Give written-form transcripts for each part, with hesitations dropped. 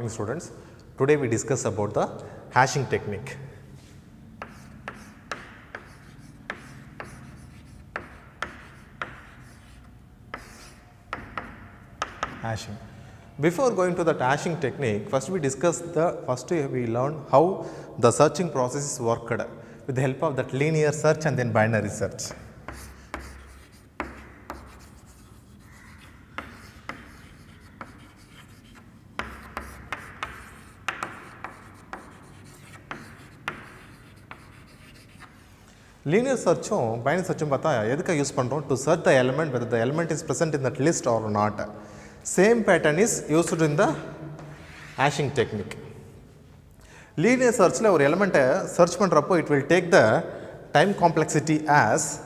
morning students. Today we discuss about the hashing technique. Hashing. Before going to the hashing technique, first we learn how the searching process is worked with the help of that linear search and then binary search. Linear search binary search use to search the element whether the element is present in that list or not. Same pattern is used in the hashing technique. Linear search la or element search pandrappo it will take the time complexity as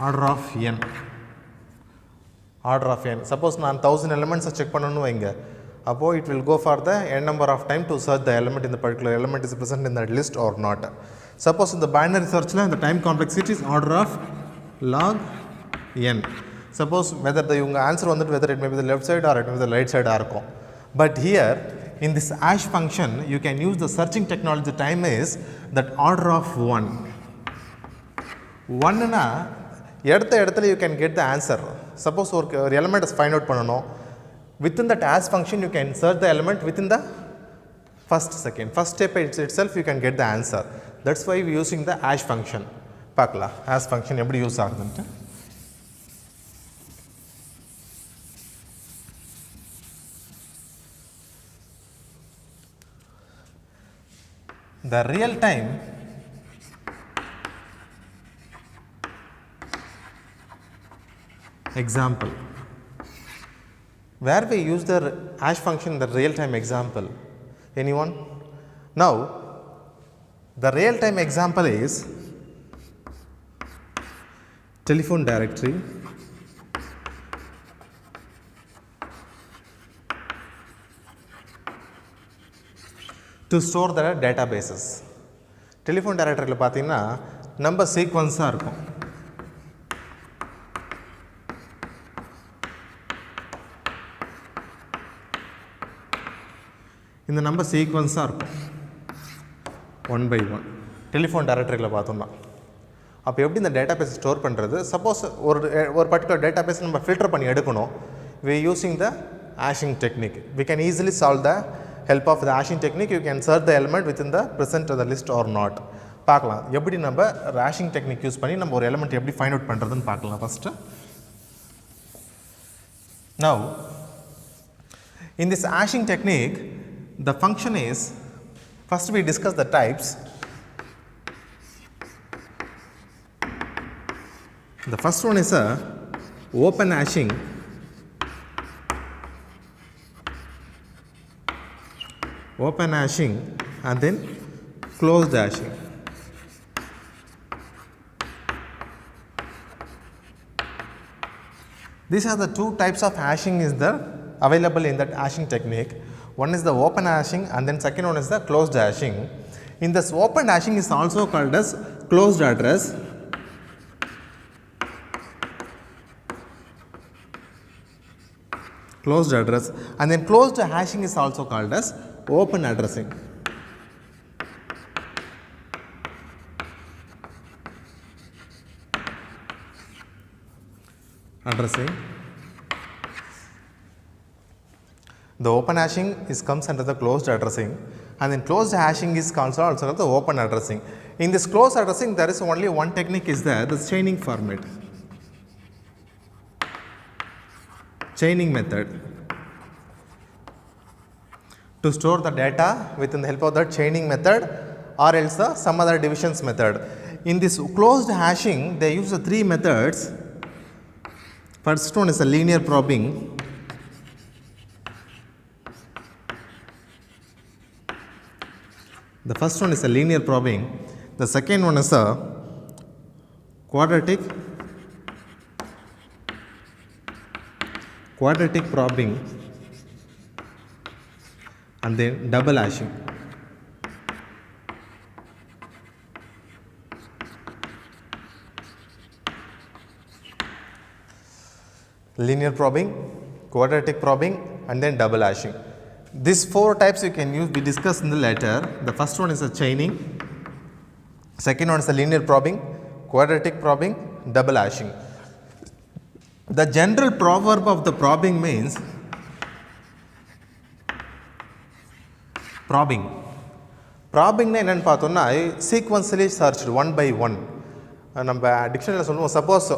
order of n. Order of n. Suppose நான் 1000 elements check பண்ணனும் வைங்க. அப்போ it will go for the n number of time to search the element in the particular element is present in that list or not. Suppose in the binary search la the time complexity is order of log n. Suppose whether the answer whether it may be the left side or it may be the right side இருக்கும். But here in this hash function you can use the searching technology. The time is that order of 1. 1 na இடத்துல you can get the answer. Suppose ஒரு element is find out பண்ணனும். Within that hash function you can search the element within the first second. First step itself you can get the answer. That's why we are using the hash function. பார்க்கலாம் hash function எப்படி use ஆகுதுன்னு. The real time example, where we use the hash function in the real time example. Anyone? Now the real time example is telephone directory, to store the databases. Telephone directory la pathina number sequence ah irukum. In the number sequence ah irukum 1 by 1. Telephone directory la paathona appo eppadi indha database store pandrathu. Suppose or particular database நம்ம filter பண்ணி எடுக்கணும். We are using the hashing technique. We can easily solve the help of the hashing technique. You can search the element within the present of the list or not. பார்க்கலாம் எப்படி நம்ம hashing technique use பண்ணி நம்ம ஒரு element எப்படி find out பண்றதுன்னு பார்க்கலாம் first. Now in this hashing technique the function is, first we discuss the types. The first one is a open hashing, and then closed hashing. These are the two types of hashing is there available in that hashing technique. One is the open hashing and then second one is the closed hashing. In this open hashing is also called as closed address. Closed address, and then closed hashing is also called as open addressing. The open hashing comes under the closed addressing, and then closed hashing is also called the open addressing. In this closed addressing there is only one technique is there, the chaining format. Chaining method to store the data within the help of that chaining method or else some other divisions method. In this closed hashing they use the three methods. First one is a linear probing, the first one is a linear probing, the second one is a quadratic probing, and then double hashing. Linear probing, quadratic probing, and then double hashing. These 4 types you can use, we discussed in the letter. The first one is a chaining, second one is a linear probing, quadratic probing, double hashing. The general proverb of the probing means probing. Probing என்னன்னு பார்த்தோம்னா sequentially searched one by one. நம்ம டிக்ஷனரியில் சொல்லுவோம், suppose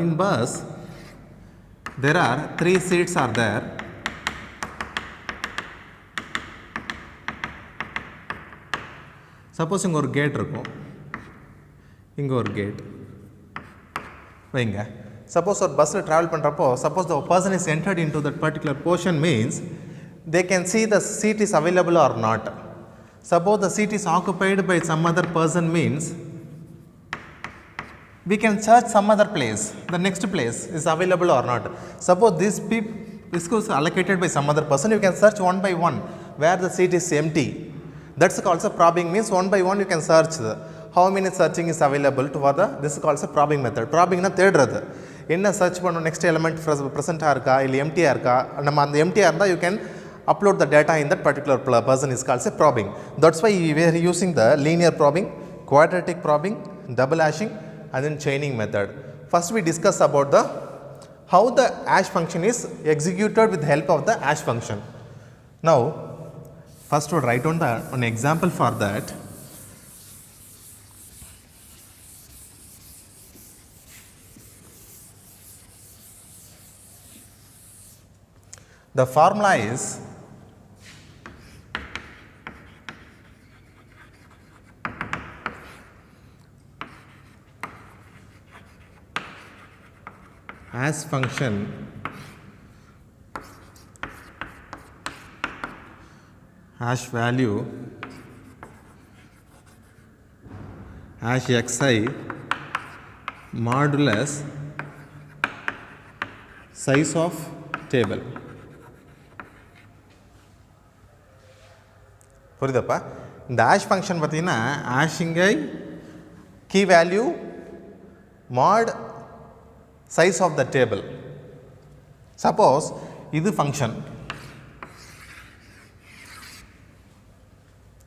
in bus there are 3 seats are there. Suppose இங்கே ஒரு gate இருக்கும், இங்கே ஒரு gate வைங்க. சப்போஸ் ஒரு பஸ்ஸில் ட்ராவல் பண்ணுறப்போ suppose the person is entered into that particular portion means they can see the seat is available or not. Suppose the seat is occupied by some other person means we can search some other place, the next place is available or not. Suppose this is allocated by some other person, you can search one by one where the seat is empty. That's also probing means one by one you can search how many searching is available to other. This is called a probing method. Probing na தேடுறது, என்ன search பண்ணணும், next element present இருக்கா இல்லை empty இருக்கா, நம்ம அந்த empty இருந்தா you can upload the data in that particular person is called a probing. That's why we are using the linear probing, quadratic probing, double hashing and then chaining method. First we discuss about the how the hash function is executed with the help of the hash function. Now first we'll write on an example for that. The formula is hash function hash value hash xi modulus size of table. புரியுதப்பா? இந்த hash function பார்த்தீங்கன்னா hashingஐ key value mod size of the table. Suppose இது function.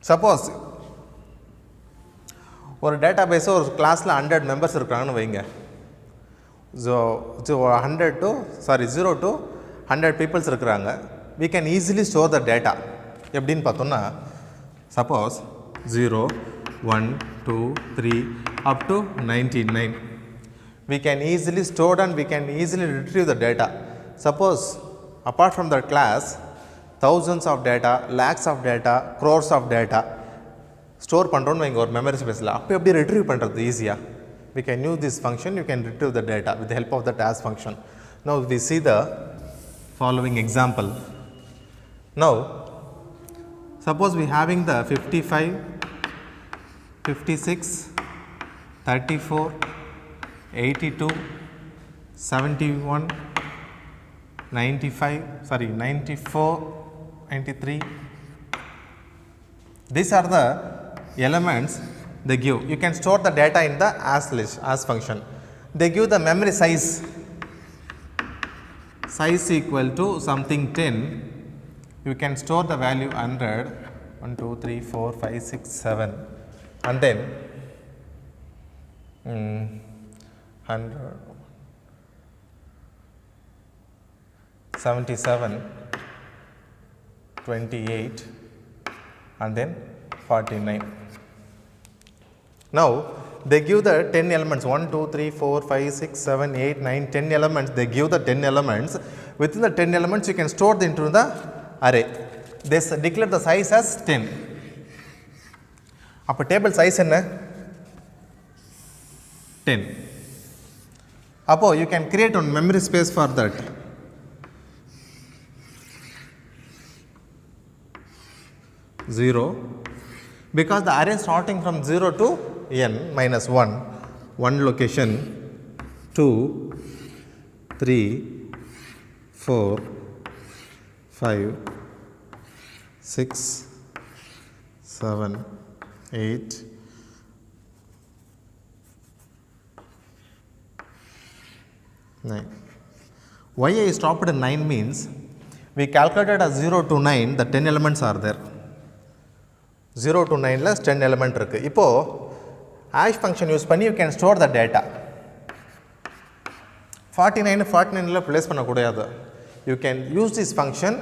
Suppose ஒரு database ஒரு கிளாஸில் 100 members இருக்கிறாங்கன்னு வைங்க. So 0 to 100 peoples இருக்கிறாங்க. We can easily store the data. எப்படின்னு பார்த்தோம்னா suppose 0, 1, 2, 3 up to 99. We can easily store and we can easily retrieve the data. Suppose apart from that class, thousands of data, lakhs of data, crores of data store பண்ணுறோன்னு வைங்க ஒரு memory ஸ்பேஸில். அப்போ எப்படி retrieve பண்ணுறது ஈஸியாக? We can use this function, you can retrieve the data with the help of the hash function. Now we see the following example. Now suppose we having the 55, 56, 34, 82, 71, 94, 93. These are the elements they give. You can store the data in the hash list, hash function. They give the memory size equal to something 10. You can store the value 100, 1, 2, 3, 4, 5, 6, 7 and then 100, 77, 28 and then 49. Now they give the 10 elements 1, 2, 3, 4, 5, 6, 7, 8, 9, 10 elements. They give the 10 elements. Within the 10 elements you can store them into the array. They declare the size as 10. அப்போ table size என்ன? 10. அப்போ you can create one memory space for that. Zero, because the array starting from 0 to n minus 1, one location, 2, 3, 4, 5, 6, 7, 8, 9. Why I stopped at 9 means we calculated as 0 to 9 the 10 elements are there. 0 to 9 less 10 element இருக்கு. இப்போ hash function use பண்ணி you can store the data. 49 place பண்ண கூடாது. You can use this function.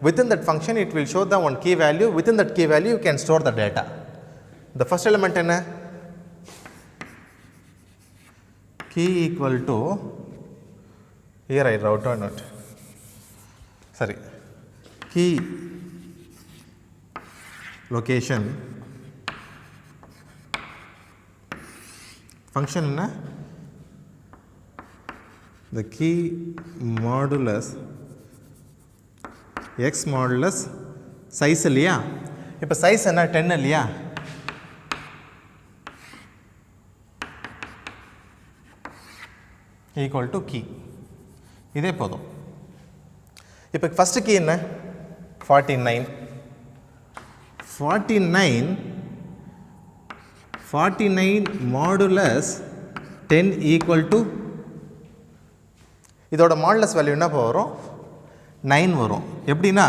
Within that function it will show the one key value. Within that key value you can store the data. The first element என்ன? Key equal to, here I wrote or not, sorry, key location function na the key modulus x modulus size இல்லையா இப்போ size என்ன 10 இல்லையா equal to key இதே போதும் இப்போ first key என்ன 49 modulus 10 equal to இதோட மாடுலஸ் வேல்யூ என்ன வரும் 9 வரும் எப்படின்னா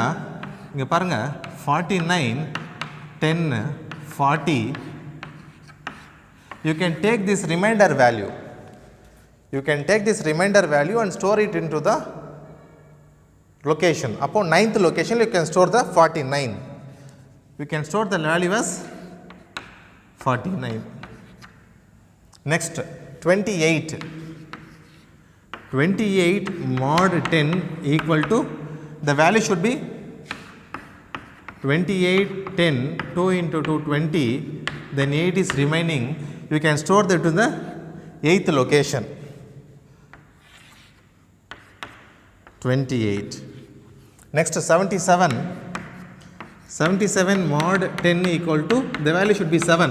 இங்கே பாருங்க 49 10 40 you can take this remainder value and store it into the location. Upon 9th location you can store the 49. You can store the value as 49. Next 28 mod 10 equal to, the value should be 28 10 2 into 2 20, then 8 is remaining. You can store that to the 8th location. 28. Next 77 mod 10 equal to, the value should be 7.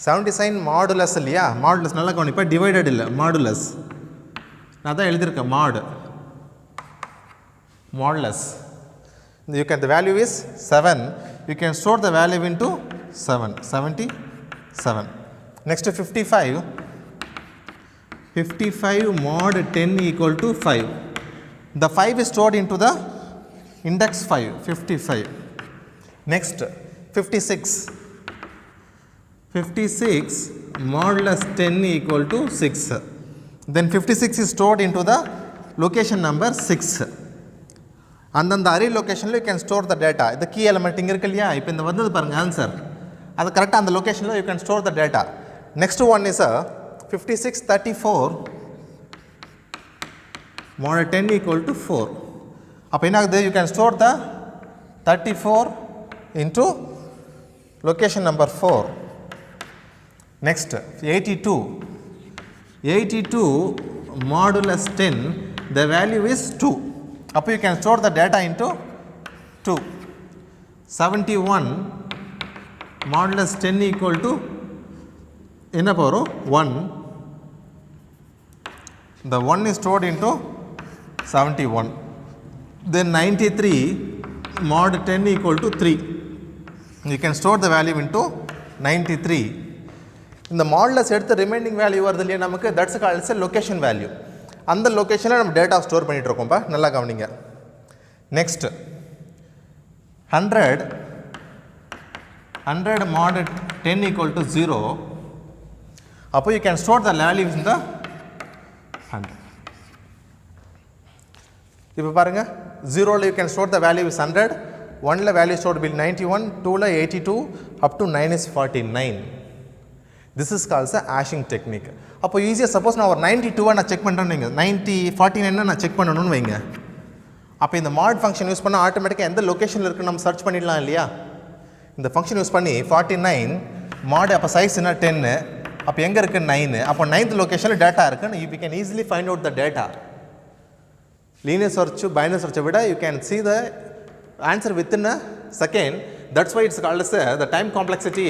77 modulus இல்லையா modulus நல்லா கவனிப்பா divided இல்லை modulus நான் தான் எழுதியிருக்கேன் modulus you can, the value is 7, you can store the value into 77. Next 55 mod 10 equal to 5. The 5 is stored into the index 5, 55. Next 56 modulus 10 equal to 6. Then 56 is stored into the location number 6. And then the array location you can store the data. The key element இங்க இருக்கு இல்லையா இப்போ இந்த வந்தது பாருங்க answer அது கரெக்டாக அந்த லொக்கேஷனில் you can store the data. Next one is a 5634 mod 10 equal to 4. அப்போ என்ன ஆகுது you can store the 34 into location number 4. Next 82 modulus 10, the value is 2. Up you can store the data into 2. 71 modulus 10 equal to என்ன போகிறோம் 1. The 1 is stored into 71. Then 93 mod 10 equal to 3. You can store the value into 93. இந்த modulus எடுத்து remaining value வருது இல்லையா நமக்கு that's called a location value அந்த லொக்கேஷனில் நம்ம டேட்டா ஸ்டோர் பண்ணிகிட்டு இருக்கோம்ப்பா நல்லா கவனிங்க நெக்ஸ்ட் 100 mod 10 equal to 0 அப்போ you can store the value in the 100 இப்போ பாருங்க 0ல you can store the value is 100 1ல value stored will 91 2ல 82 up to 9 is 49. This is called the hashing technique. அப்போ ஈஸியாக suppose நான் ஒரு 92 நான் செக் பண்ணுறேன்னு வைங்க 49 நான் செக் பண்ணணும்னு வைங்க அப்போ இந்த mod ஃபங்க்ஷன் யூஸ் பண்ணால் ஆட்டோமேட்டிக்காக எந்த லொக்கேஷனில் இருக்குன்னு நம்ம சர்ச் பண்ணிடலாம் இல்லையா இந்த ஃபங்க்ஷன் யூஸ் பண்ணி 49 mod அப்போ சைஸ் என்ன 10 அப்போ எங்கே இருக்குது 9 அப்போ 9th லொக்கேஷனில் டேட்டா இருக்குன்னு you can easily find out the data linear search binary search விட you can see the answer within a second. That's why it's called as the time complexity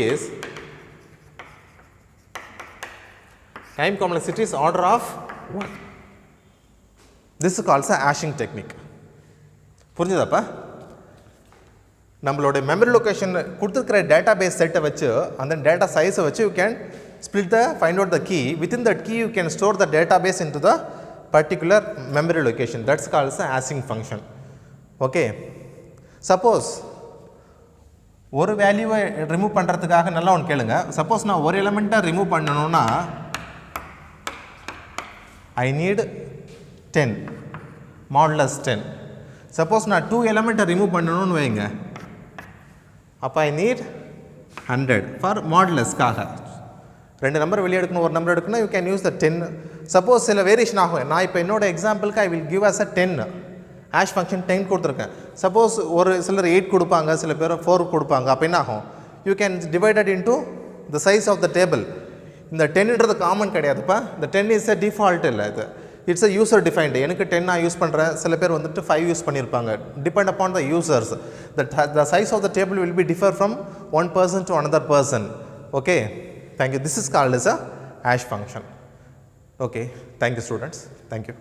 is order of 1. This is called the hashing technique. புரிஞ்சுதாப்பா நம்மளோட memory location கொடுத்துருக்கிற database செட்டை வச்சு அந்த data சைஸை வச்சு you can split the find out the key. Within that key you can store the database into the particular memory location. That's called as the async function. Okay. Suppose ஒரு வேல்யூவை remove பண்ணுறதுக்காக நல்லா ஒன்று கேளுங்க. Suppose நான் ஒரு எலிமெண்ட்டை remove பண்ணணும்னா I need 10 modulus 10. Suppose நான் 2 எலிமெண்ட்டை ரிமூவ் பண்ணணும்னு வைங்க, அப்போ I need 100 ஃபார் மாடுலஸ்க்காக. ரெண்டு நம்பர் வெளியே எடுக்கணும், ஒரு நம்பர் எடுக்கணும், you can use the 10. Suppose சில வேரியேஷன் ஆகும். நான் இப்போ என்னோட எக்ஸாம்பிளுக்கு I will give us a 10 hash function 10 கொடுத்துருக்கேன். சப்போஸ் ஒரு சிலர் 8 கொடுப்பாங்க, சில பேர் 4 கொடுப்பாங்க. அப்போ என்ன ஆகும்? You can divided into the size of the table. இந்த 10ன்றது காமன் கிடையாதுப்பா. இந்த 10 இஸ் அ டிஃபால்ட் இல்லை, இது இட்ஸ் அ யூசர் டிஃபைன்டு. எனக்கு 10 நான் யூஸ் பண்ணுறேன், சில பேர் வந்துட்டு 5 யூஸ் பண்ணியிருப்பாங்க. Depend upon the users. The size of the table will be differ from one person to another person. Okay, thank you. This is called as a hash function. Okay, thank you students. Thank you.